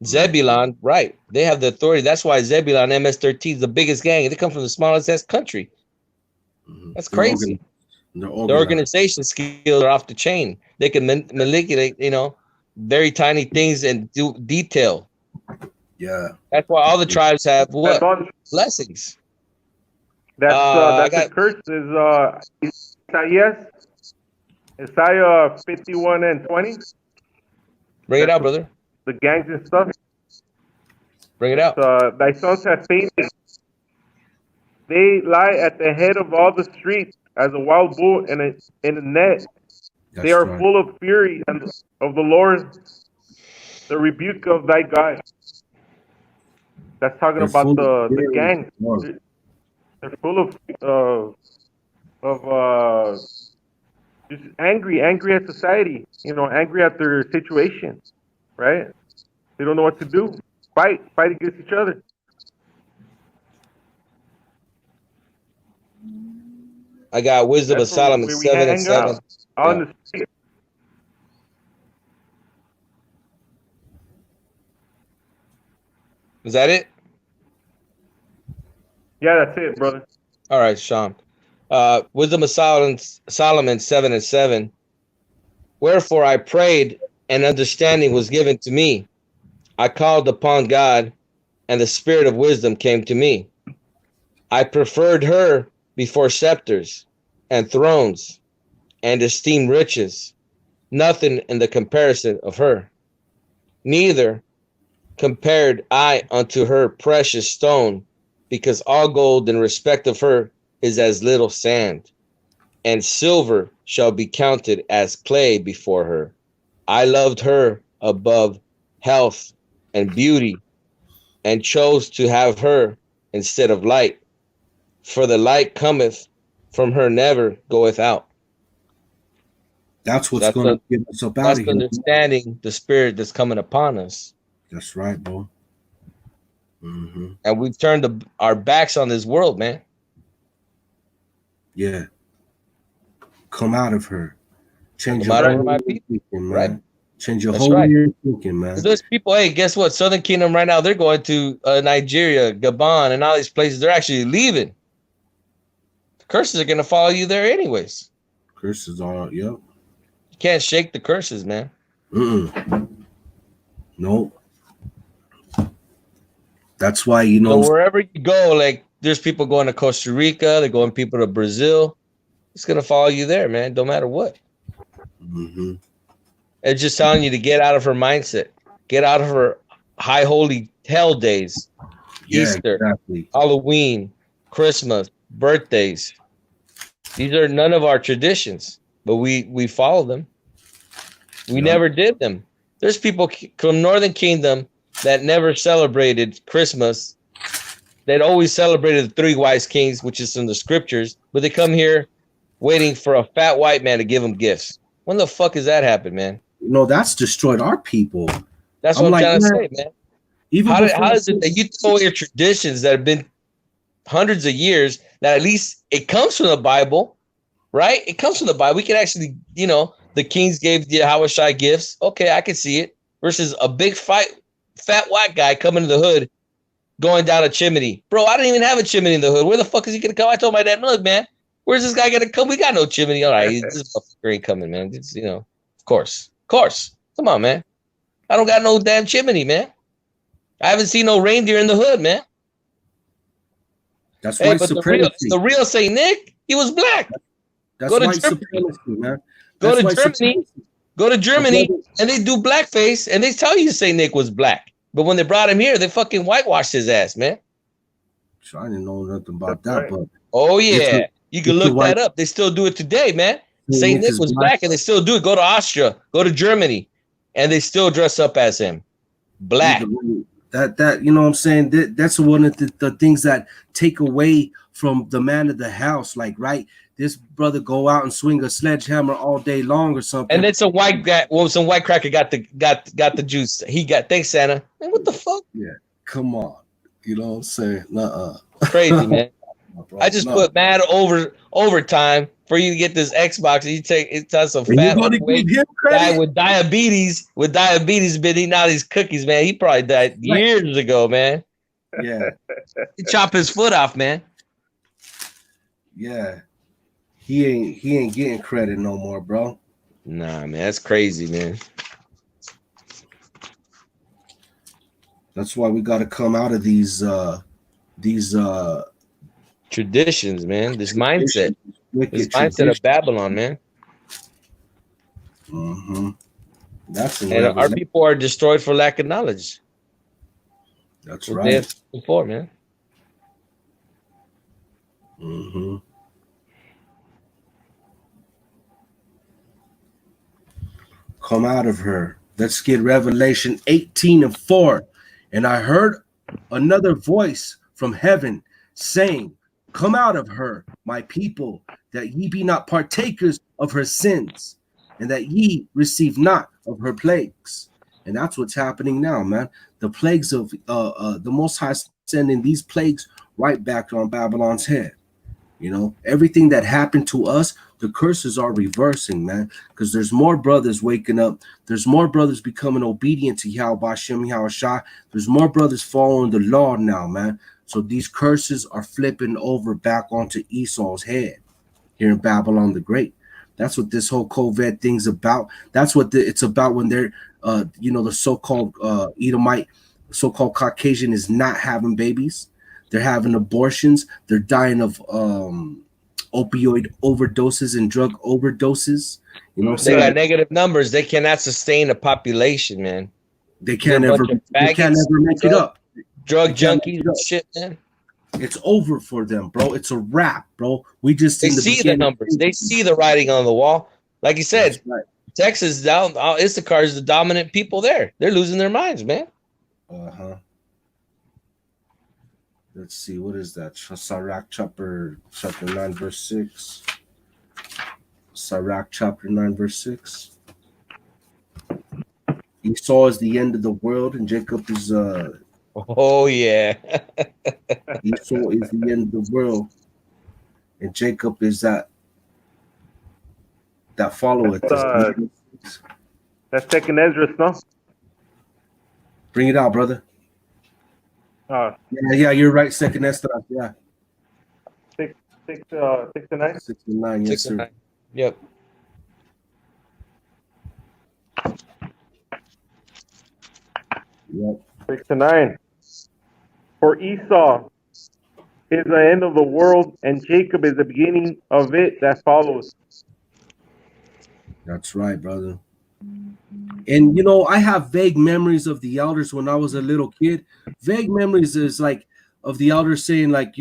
Zebulon, right? They have the authority. That's why Zebulon MS-13 is the biggest gang. They come from the smallest ass country. That's crazy. They're Their organized. organization skills are off the chain. They can manipulate, very tiny things and do detail. Yeah. That's why all the tribes have That's what on. blessings. That's I that's the got curse. Isaiah, Isaiah 51 and 20. bring it That's out, brother. the gangs and stuff. Bring it It's, out. thy sons have fainted. They lie at the head of all the streets as a wild bull in a net. They That's are right. full of fury and of the Lord, the rebuke of thy God. That's talking They're about full of the fury. gangs. Lord. They're full of just angry at society. Angry at their situation, right? They don't know what to do. Fight against each other. I got Wisdom of That's where Solomon where we 7 and hang 7. out on Yeah. the street. Is that it? Yeah, that's it, brother. All right, Sean. Wisdom of Solomon 7 and 7. Wherefore I prayed, and understanding was given to me. I called upon God, and the spirit of wisdom came to me. I preferred her before scepters and thrones, and esteemed riches, nothing in the comparison of her. Neither compared I unto her precious stone, because all gold in respect of her is as little sand, and silver shall be counted as clay before her. I loved her above health and beauty, and chose to have her instead of light, for the light cometh from her, never goeth out. That's what's That's going the, to get us up out that's of here. understanding the spirit that's coming upon us. That's right, bro. Mm-hmm. And we've turned our backs on this world, man. Yeah. Come out of her. Change Come your out of whole her, my way of people. thinking, man. Right. Change your That's whole right. way of thinking, man. There's people, hey, guess what? Southern Kingdom right now, they're going to Nigeria, Gabon, and all these places. They're actually leaving. The curses are going to follow you there anyways. Curses are, yep. You can't shake the curses, man. Nope. That's why, So wherever you go, like there's people going to Costa Rica, they're going people to Brazil. It's going to follow you there, man, no matter what. Mm-hmm. It's just telling you to get out of her mindset. Get out of her high holy hell days. Yeah, Easter, exactly. Halloween, Christmas, birthdays. These are none of our traditions, but we follow them. We never did them. There's people from Northern Kingdom that never celebrated Christmas. They'd always celebrated the three wise kings, which is in the scriptures, but they come here waiting for a fat white man to give them gifts. When the fuck has that happened, man? No, that's destroyed our people. That's what I'm trying to say, man. Even how is it that you throw your traditions that have been hundreds of years, that at least it comes from the Bible, right? It comes from the Bible. We can actually, the kings gave the Yahweh gifts. Okay, I can see it. Versus a big fat white guy coming to the hood, going down a chimney. Bro, I didn't even have a chimney in the hood. Where the fuck is he gonna come? I told my dad, look, man, where's this guy gonna come? We got no chimney. All right, this motherfucker ain't coming, man. It's, of course. Come on, man. I don't got no damn chimney, man. I haven't seen no reindeer in the hood, man. That's white supremacy. The real Saint Nick, he was black. That's white supremacy, man. Go to Germany, and they do blackface, and they tell you Saint Nick was black. But when they brought him here, they fucking whitewashed his ass, man. So I didn't know nothing about that, but oh yeah, you can look that up. They still do it today, man. Saint Nick was black, and they still do it. Go to Austria, go to Germany, and they still dress up as him, black. That you know what I'm saying? That's one of the things that take away from the man of the house. Like, right, this brother go out and swing a sledgehammer all day long or something. And then some white guy, some white cracker got the juice. He got, thanks Santa. Man, what the fuck? Yeah, come on. You know what I'm saying? Crazy, man. I just put mad overtime for you to get this Xbox, and it's on some And you're fat going to weight give him guy credit? with diabetes. Been eating all these cookies, man. He probably died years ago, man. Yeah, He chopped his foot off, man. yeah. He ain't getting credit no more, bro. Nah, man, that's crazy, man. That's why we got to come out of these Traditions, man. This mindset. This wicked mindset of traditions. Babylon, man. Mm-hmm. That's in And our Revelation. people are destroyed for lack of knowledge. That's What they right. have before, man. Mm-hmm. Come out of her. Let's get Revelation 18:4. And I heard another voice from heaven saying, come out of her, my people, that ye be not partakers of her sins, and that ye receive not of her plagues. And that's what's happening now, man. The plagues of the Most High sending these plagues right back on Babylon's head. You know, everything that happened to us, the curses are reversing, man, because there's more brothers waking up. There's more brothers becoming obedient to Yahweh Hashem, Yahweh Shah. There's more brothers following the law now, man. So these curses are flipping over back onto Esau's head here in Babylon the Great. That's what this whole COVID thing's about. That's what it's about when they're, the so-called Edomite, so-called Caucasian is not having babies. They're having abortions. They're dying of opioid overdoses and drug overdoses. You know what I'm They got saying? negative numbers. They cannot sustain a population, man. They can't They're a bunch ever of faggots, make it up. Drug They can't junkies make it and up. shit, man. It's over for them, bro. It's a wrap, bro. We just They in the see the beginning. numbers. They see the writing on the wall. Like you said, That's right. Texas down. Issachar is the dominant people there. They're losing their minds, man. Uh-huh. Let's see, what is that? Sirach chapter 9, verse 6. Sirach chapter 9, verse 6. Esau is the end of the world, and Jacob is Oh yeah. Esau is the end of the world, and Jacob is that followeth. That's second Ezra, no? Bring it out, brother. Yeah, you're right. Second Esther. Yeah. 6 to 9. 6 and 9, yes, 6 and sir. 9. Yep. Yep. 6 to 9. For Esau is the end of the world, and Jacob is the beginning of it that follows. That's right, brother. And I have vague memories of the elders when I was a little kid. Vague memories is like of the elders saying, like,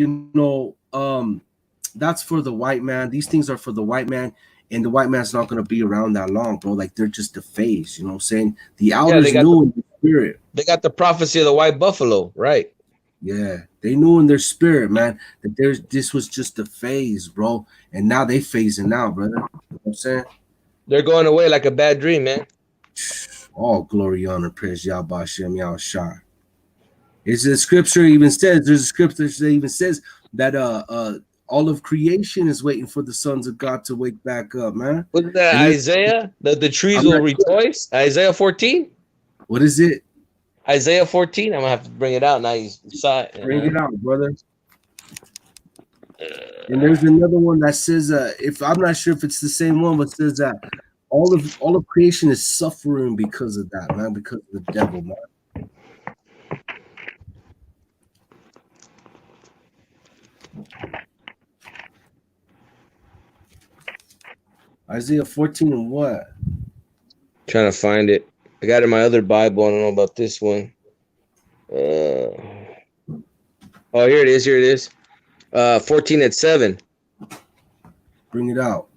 that's for the white man. These things are for the white man, and the white man's not going to be around that long, bro. Like, they're just a phase. You know what I'm saying? The elders knew in their spirit. They got the prophecy of the white buffalo, right? Yeah, they knew in their spirit, man, that this was just a phase, bro. And now they phasing out, brother. You know what I'm saying? They're going away like a bad dream, man. All glory, honor, praise Yahweh Hashem, Yahweh Shah. It's a scripture even says, there's a scripture that even says that all of creation is waiting for the sons of God to wake back up, man. Wasn't that Isaiah? The trees will rejoice? Isaiah 14? What is it? Isaiah 14? I'm going to have to bring it out now. You saw it. Bring it out, brother. And there's another one that says, if I'm not sure if it's the same one, but says that all of creation is suffering because of that, man, because of the devil, man. Isaiah 14 and what? Trying to find it. I got it in my other Bible. I don't know about this one. Oh, here it is. Here it is. 14 at 7. Bring it out.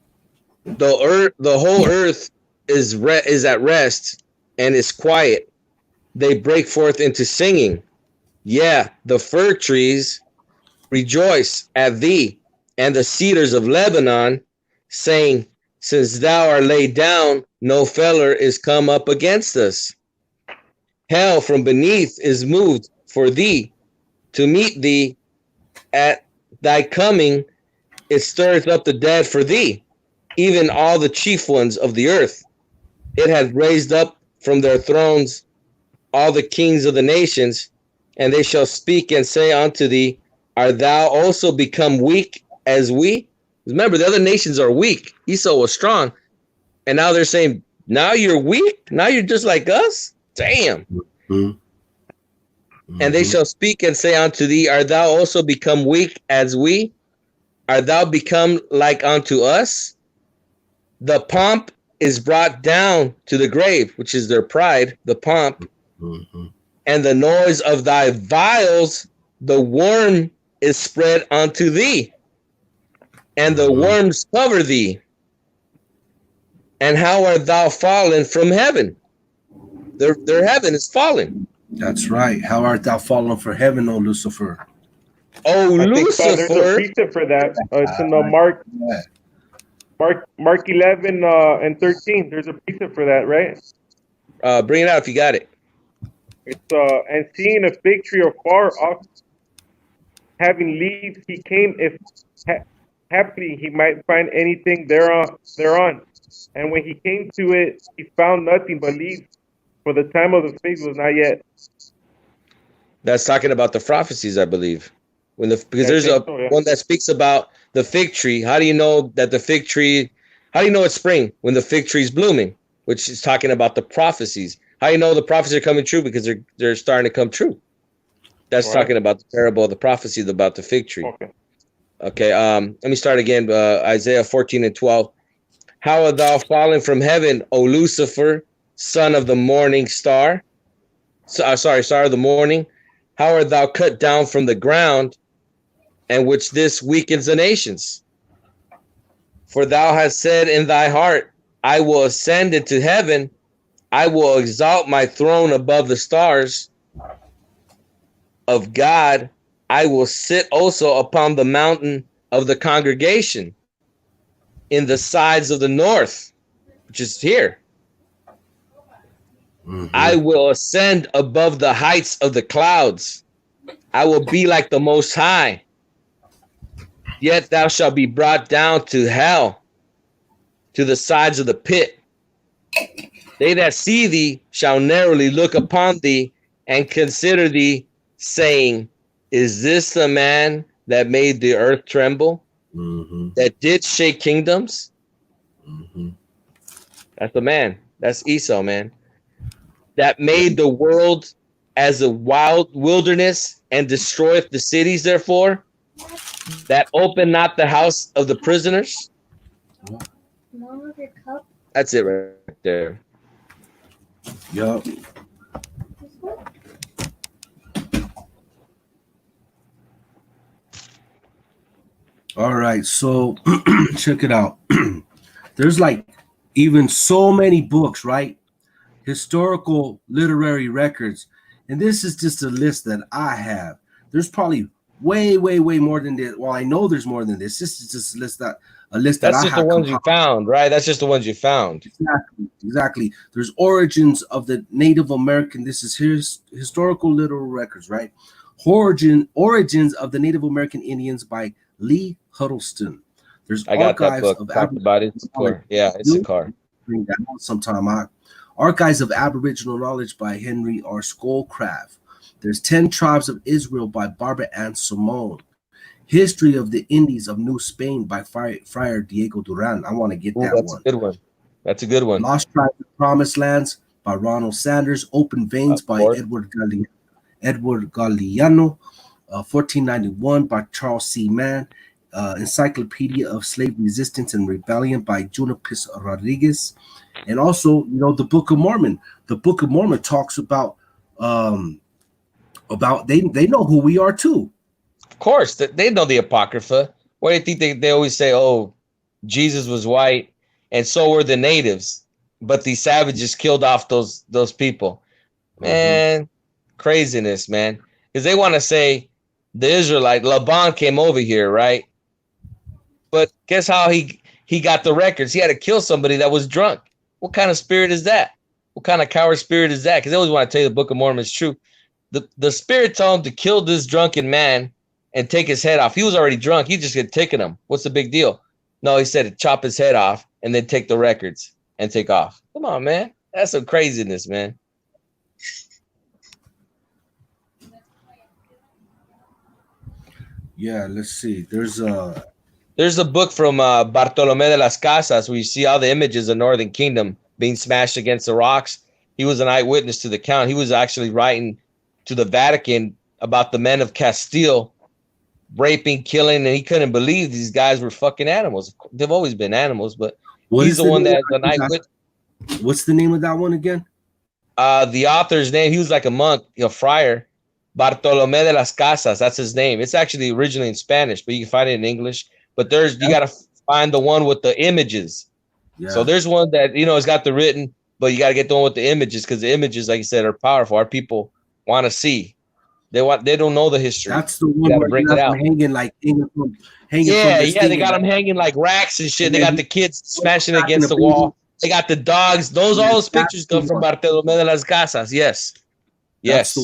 The whole earth is at rest and is quiet. They break forth into singing. Yeah, the fir trees rejoice at thee, and the cedars of Lebanon, saying, since thou art laid down, no feller is come up against us. Hell from beneath is moved for thee, to meet thee at thy coming, It stirreth up the dead for thee, even all the chief ones of the earth. It hath raised up from their thrones all the kings of the nations, and they shall speak and say unto thee, art thou also become weak as we? Remember, the other nations are weak. Esau was strong. And now they're saying, now you're weak? Now you're just like us? Damn. And they shall speak and say unto thee, art thou also become weak as we? Art thou become like unto us? The pomp is brought down to the grave, which is their pride, the pomp. And the noise of thy vials, the worm is spread unto thee, and the worms cover thee. And how art thou fallen from heaven? Their heaven is fallen. That's right. How art thou fallen from heaven, O Lucifer? Oh, Lucifer. There's a precept for that. It's in Mark 11 and 13. There's a precept for that, right? Bring it out if you got it. It's and seeing a fig tree afar off, having leaves, he came if haply he might find anything thereon. And when he came to it, he found nothing but leaves, for the time of the fig was not yet. That's talking about the prophecies, I believe. Because there's one that speaks about the fig tree. How do you know that the fig tree? How do you know it's spring when the fig tree is blooming? Which is talking about the prophecies. How do you know the prophecies are coming true? Because they're starting to come true. That's talking about the parable of the prophecies about the fig tree. Okay. Let me start again. Isaiah 14 and 12. How art thou fallen from heaven, O Lucifer, son of the morning star? Star of the morning. How art thou cut down from the ground, and which this weakens the nations? For thou hast said in thy heart, I will ascend into heaven. I will exalt my throne above the stars of God. I will sit also upon the mountain of the congregation in the sides of the north, which is here. I will ascend above the heights of the clouds. I will be like the Most High. Yet thou shalt be brought down to hell, to the sides of the pit. They that see thee shall narrowly look upon thee and consider thee, saying, is this the man that made the earth tremble, that did shake kingdoms? That's the man. That's Esau, man. That made the world as a wild wilderness and destroyeth the cities, therefore, that opened not the house of the prisoners. That's it right there. Yup. All right, so check it out. There's like even so many books, right? Historical literary records. And this is just a list that I have. There's probably way more than this. Well, I know there's more than this. This is just a list that That's just the ones you found, right? That's just the ones you found. Exactly. There's origins of the Native American. This is historical literal records, right? Origins of the Native American Indians by Lee Huddleston. There's archives of ISSACHAR. Bring that out sometime. Archives of Aboriginal Knowledge by Henry R. Schoolcraft. There's 10 Tribes of Israel by Barbara Ann Simone. History of the Indies of New Spain by Friar Diego Duran. I want to get that one. That's a good one. That's a good one. Lost Tribes of Promised Lands by Ronald Sanders. Open Veins by Edward Galeano. 1491 by Charles C. Mann. Encyclopedia of Slave Resistance and Rebellion by Junipis Rodriguez. And also, the Book of Mormon. The Book of Mormon talks about they know who we are too. Of course, they know the Apocrypha. Why do you think they always say, oh, Jesus was white and so were the natives, but these savages killed off those people? Man, craziness, man. Because they want to say the Israelite, Laban came over here, right? But guess how he got the records? He had to kill somebody that was drunk. What kind of spirit is that? What kind of coward spirit is that? Because they always want to tell you the Book of Mormon is true. The spirit told him to kill this drunken man and take his head off. He was already drunk. He just get taking them. What's the big deal? No, he said chop his head off and then take the records and take off. Come on, man. That's some craziness, man. Yeah, let's see. There's a book from Bartolomé de las Casas where you see all the images of Northern Kingdom being smashed against the rocks. He was an eyewitness to the count. He was actually writing to the Vatican about the men of Castile raping, killing, and he couldn't believe these guys were fucking animals. They've always been animals, but he's the one that's an eyewitness. What's the name of that one again? The author's name, he was like a monk, a friar. Bartolomé de las Casas, that's his name. It's actually originally in Spanish, but you can find it in English. But you got to find the one with the images. Yeah. So there's one that, it's got the written, but you got to get the one with the images because the images, like you said, are powerful. Our people want to see. They don't know the history. That's the one where bring it out. Hanging from they got them hanging like racks and shit. They got the kids smashing against the wall. They got the dogs. All those pictures come from Bartolomé de las Casas. Yes. Yes.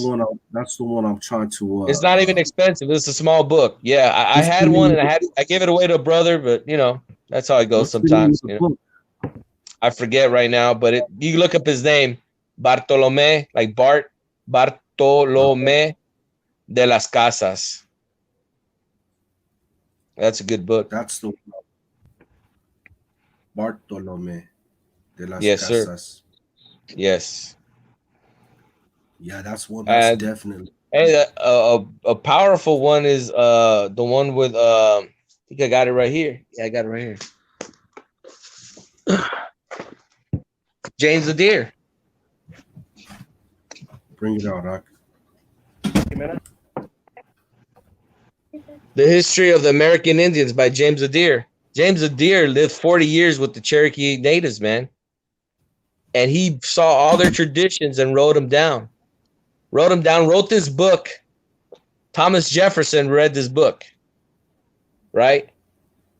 That's the one I'm trying to. It's not even expensive. It's a small book. Yeah, I had one and I gave it away to a brother, but that's how it goes sometimes. I forget right now, but you look up his name, Bartolomé, like Bartolomé de las Casas. That's a good book. That's the one. Bartolomé de las Casas. Sir. Yes. Yeah, that's one. That's definitely. Hey, a powerful one is the one with I think I got it right here. Yeah, I got it right here. James the Deer. Bring it out, Doc. The History of the American Indians by James the Deer. James the Deer lived 40 years with the Cherokee natives, man. And he saw all their traditions and wrote them down. Wrote this book. Thomas Jefferson read this book, right?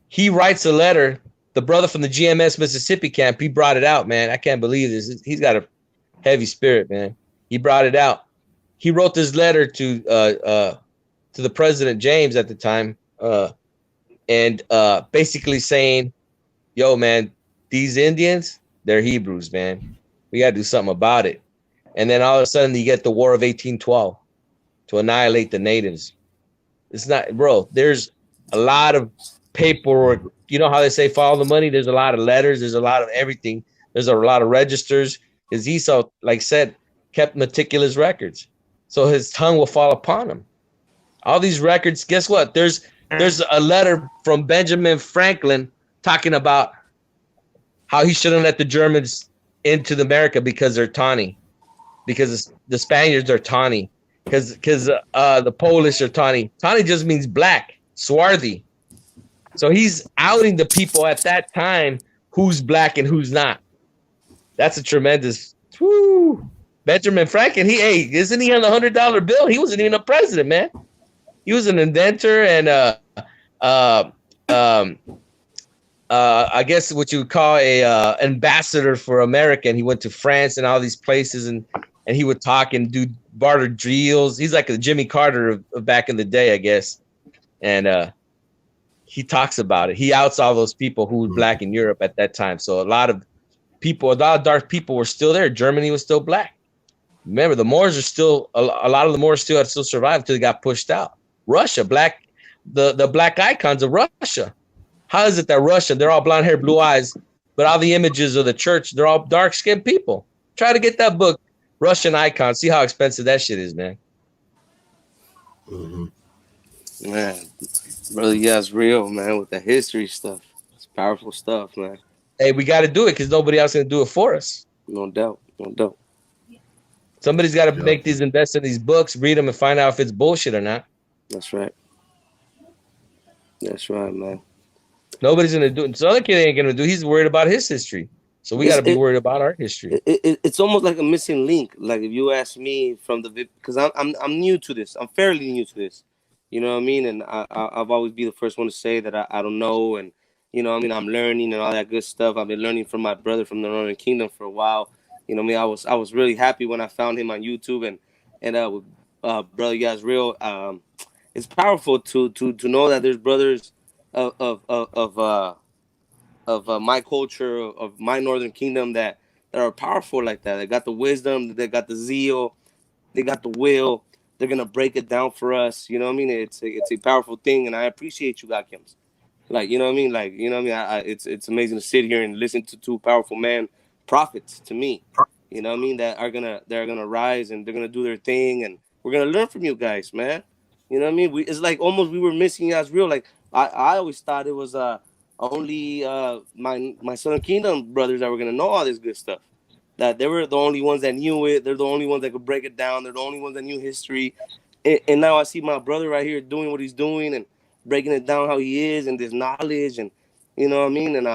He writes a letter. The brother from the GMS Mississippi camp, he brought it out, man. I can't believe this. He's got a heavy spirit, man. He brought it out. He wrote this letter to the President James at the time, and basically saying, yo, man, these Indians, they're Hebrews, man. We got to do something about it. And then all of a sudden you get the War of 1812 to annihilate the natives. It's not, bro, there's a lot of paperwork. You know how they say follow the money? There's a lot of letters. There's a lot of everything. There's a lot of registers. Because Esau, like said, kept meticulous records. So his tongue will fall upon him. All these records, guess what? There's a letter from Benjamin Franklin talking about how he shouldn't let the Germans into America because they're tawny. Because the Spaniards are tawny, because the Polish are tawny. Tawny just means black, swarthy. So he's outing the people at that time who's black and who's not. That's a tremendous. Whoo. Benjamin Franklin, isn't he on the $100 bill? He wasn't even a president, man. He was an inventor and I guess what you would call a ambassador for America. And he went to France and all these places and he would talk and do barter deals. He's like a Jimmy Carter of back in the day, I guess. And he talks about it. He outs all those people who were black in Europe at that time. So a lot of dark people were still there. Germany was still black. Remember, the Moors are still, a lot of the Moors still survived until they got pushed out. Russia, the black icons of Russia. How is it that Russia, they're all blonde hair, blue eyes, but all the images of the church, they're all dark-skinned people? Try to get that book, Russian Icons. See how expensive that shit is, man. Mm-hmm. Man, brother, yeah, it's real, man, with the history stuff. It's powerful stuff, man. Hey, we got to do it because nobody else can do it for us. No doubt. Somebody's got to make these, invest in these books, read them, and find out if it's bullshit or not. That's right. That's right, man. Nobody's going to do it. So other kid ain't going to do. He's worried about his history. So we got to be worried about our history. It's almost like a missing link. Like if you ask me because I'm new to this. I'm fairly new to this. You know what I mean? And I've always be the first one to say that I don't know. And, you know what I mean? I'm learning and all that good stuff. I've been learning from my brother from the Northern Kingdom for a while. You know what I mean? I was really happy when I found him on YouTube and with Brother YASHARALA. it's powerful to know that there's brothers of my culture, of my Northern Kingdom, that are powerful like that. They got the wisdom, they got the zeal, they got the will. They're gonna break it down for us. You know what I mean? It's a powerful thing, and I appreciate you, God Kims. Like, you know what I mean? Like, you know what I mean? It's amazing to sit here and listen to two powerful men, prophets to me. You know what I mean? They're gonna rise and they're gonna do their thing, and we're gonna learn from you guys, man. You know what I mean? It's like almost we were missing you as real. Like I always thought it was only my Southern Kingdom brothers that were gonna know all this good stuff. That they were the only ones that knew it. They're the only ones that could break it down. They're the only ones that knew history. And now I see my brother right here doing what he's doing and breaking it down how he is and this knowledge, and you know what I mean. And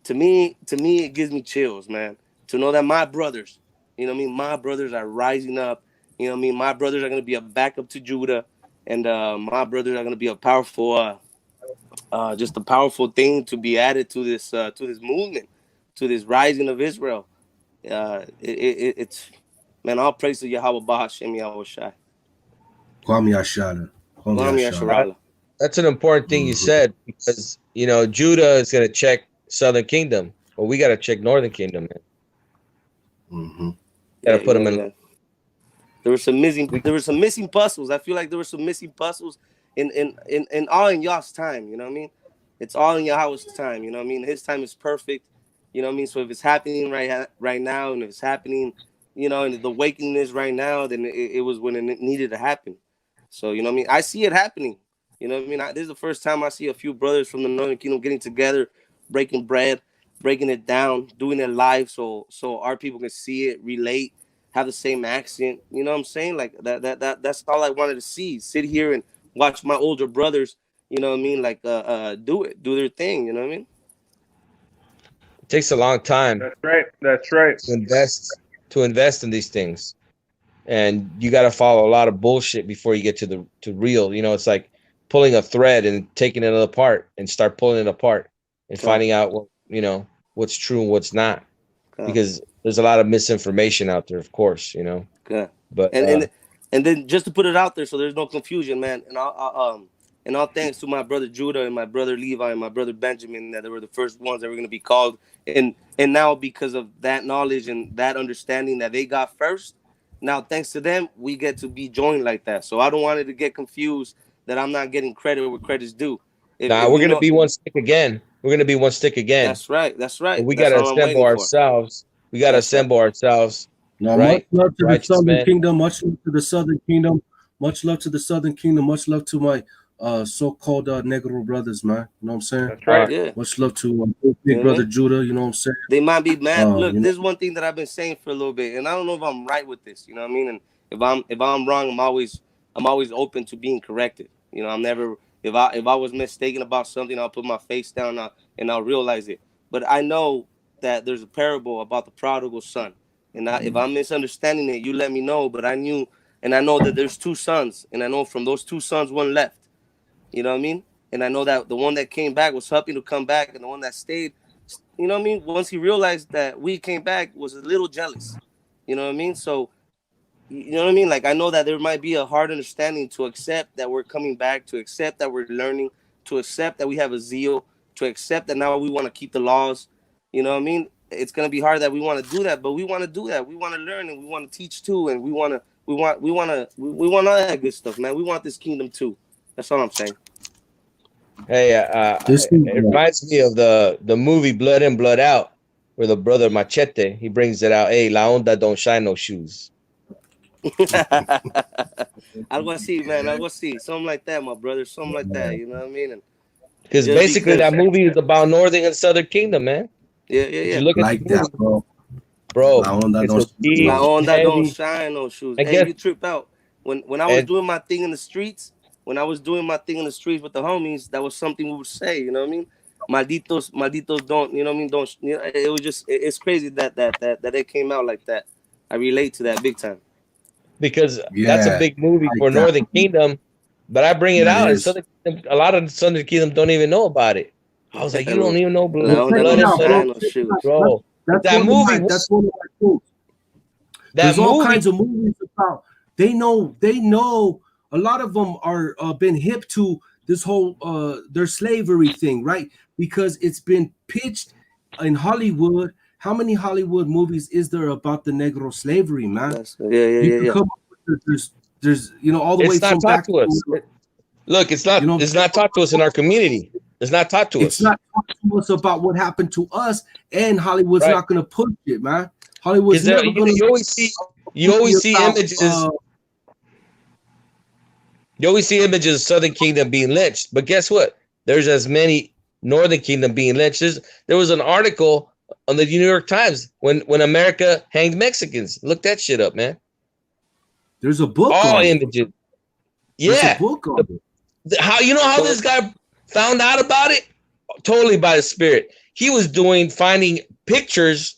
to me, it gives me chills, man, to know that my brothers, you know what I mean, my brothers are rising up. You know what I mean, my brothers are gonna be a backup to Judah, and my brothers are gonna be a powerful, just a powerful thing to be added to this movement, to this rising of Israel. It's man, all praise to Yahweh Bahashem Yahweh Shai. Kwame Yashara. Kwame Kwame Yashara. Yasharala. That's an important thing you said, because Judah is going to check Southern Kingdom, but we got to check Northern Kingdom, man. Got to put them in. There were some missing puzzles. I feel like there were some missing puzzles in all in y'all's time. You know what I mean? It's all in Yahweh's time. You know what I mean? His time is perfect. You know what I mean? So if it's happening right now, and if it's happening, and the awakening is right now, then it was when it needed to happen. So you know what I mean? I see it happening. You know what I mean? This is the first time I see a few brothers from the Northern Kingdom getting together, breaking bread, breaking it down, doing it live, so our people can see it, relate, have the same accent. You know what I'm saying? Like that's all I wanted to see. Sit here and watch my older brothers. You know what I mean? Like do their thing. You know what I mean? It takes a long time. That's right. That's right. To invest in these things, and you got to follow a lot of bullshit before you get to real. It's like pulling a thread and taking it apart and start pulling it apart and finding out what's true and what's not, because there's a lot of misinformation out there, of course. But and then just to put it out there so there's no confusion, man. And all thanks to my brother Judah and my brother Levi and my brother Benjamin, that they were the first ones that were going to be called. And now, because of that knowledge and that understanding that they got first, now thanks to them, we get to be joined like that. So I don't want it to get confused that I'm not getting credit where credit's due. We're going to be one stick again. We're going to be one stick again. That's right. And we got to assemble ourselves. We got to assemble ourselves. No, right? Much love to the Southern Kingdom. Much love to the Southern Kingdom. Much love to the Southern Kingdom. Much love to my so-called Negro brothers, man. You know what I'm saying? That's right. Yeah. Much love to big brother Judah. You know what I'm saying? They might be mad. Look, this is one thing that I've been saying for a little bit, and I don't know if I'm right with this. You know what I mean? And if I'm wrong, I'm always open to being corrected. I'm never, if I was mistaken about something, I'll put my face down and I'll realize it. But I know that there's a parable about the prodigal son, and if I'm misunderstanding it, you let me know. But I knew, and I know that there's two sons, and I know from those two sons one left. You know what I mean? And I know that the one that came back was happy to come back, and the one that stayed, you know what I mean, once he realized that we came back, was a little jealous. You know what I mean? So, you know what I mean? Like, I know that there might be a hard understanding to accept that we're coming back, to accept that we're learning, to accept that we have a zeal, to accept that now we want to keep the laws. You know what I mean? It's going to be hard that we want to do that, but we want to do that. We want to learn, and we want to teach too, and we want all that good stuff, man. We want this kingdom too. That's all I'm saying. Hey, it reminds me of the movie Blood In, Blood Out, where the brother Machete, he brings it out. Hey, la onda don't shine no shoes. Algo así, man. Algo así. Something like that, my brother. Something like that. You know what I mean? Because basically that movie is about Northern and Southern Kingdom, man. Yeah. You look like at that, bro. La onda don't shine no shoes. And you trip out. When I was doing my thing in the streets, with the homies, that was something we would say, you know what I mean? Malditos don't, you know what I mean? Don't, it was just, it's crazy that it came out like that. I relate to that big time. Because that's a big movie for Northern Kingdom, but I bring it out, and Southern Kingdom, a lot of the Southern Kingdom don't even know about it. I was like, you don't even know Blood bro. That movie. That's one of my quotes. There's all kinds of movies about. They know a lot of them are been hip to this whole their slavery thing, right? Because it's been pitched in Hollywood. How many Hollywood movies is there about the Negro slavery, man? You can come up with there's all the way It's from not taught back to us. Look, it's not. It's not taught to us in our community. It's not taught to us. It's not taught to us about what happened to us, and Hollywood's not going to push it, man. Hollywood's never going to. You always see images. You always see images of Southern Kingdom being lynched, but guess what? There's as many Northern Kingdom being lynched. There was an article on the New York Times when America hanged Mexicans. Look that shit up, man. There's a book. All images. Yeah. There's a book on it. How this guy found out about it? Totally by the Spirit. He was finding pictures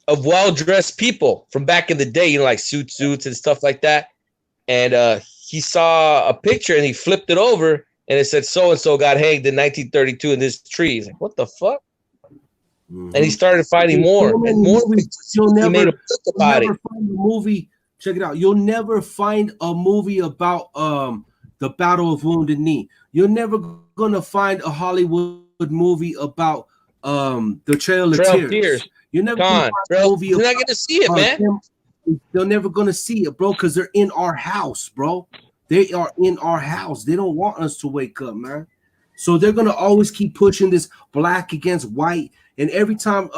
of well-dressed people from back in the day, like suits and stuff like that. And he saw a picture and he flipped it over and it said so-and-so got hanged in 1932 in this tree. He's like, what the fuck? Mm-hmm. And he started finding more and more pictures. He made a book about it. Find a movie. Check it out. You'll never find a movie about the Battle of Wounded Knee. You're never gonna find a Hollywood movie about the Trail of Tears. You're never gonna find a movie. You're not gonna see it, man. They're never gonna see it, bro, because they're in our house, bro. They are in our house. They don't want us to wake up, man. So they're gonna always keep pushing this black against white, and every time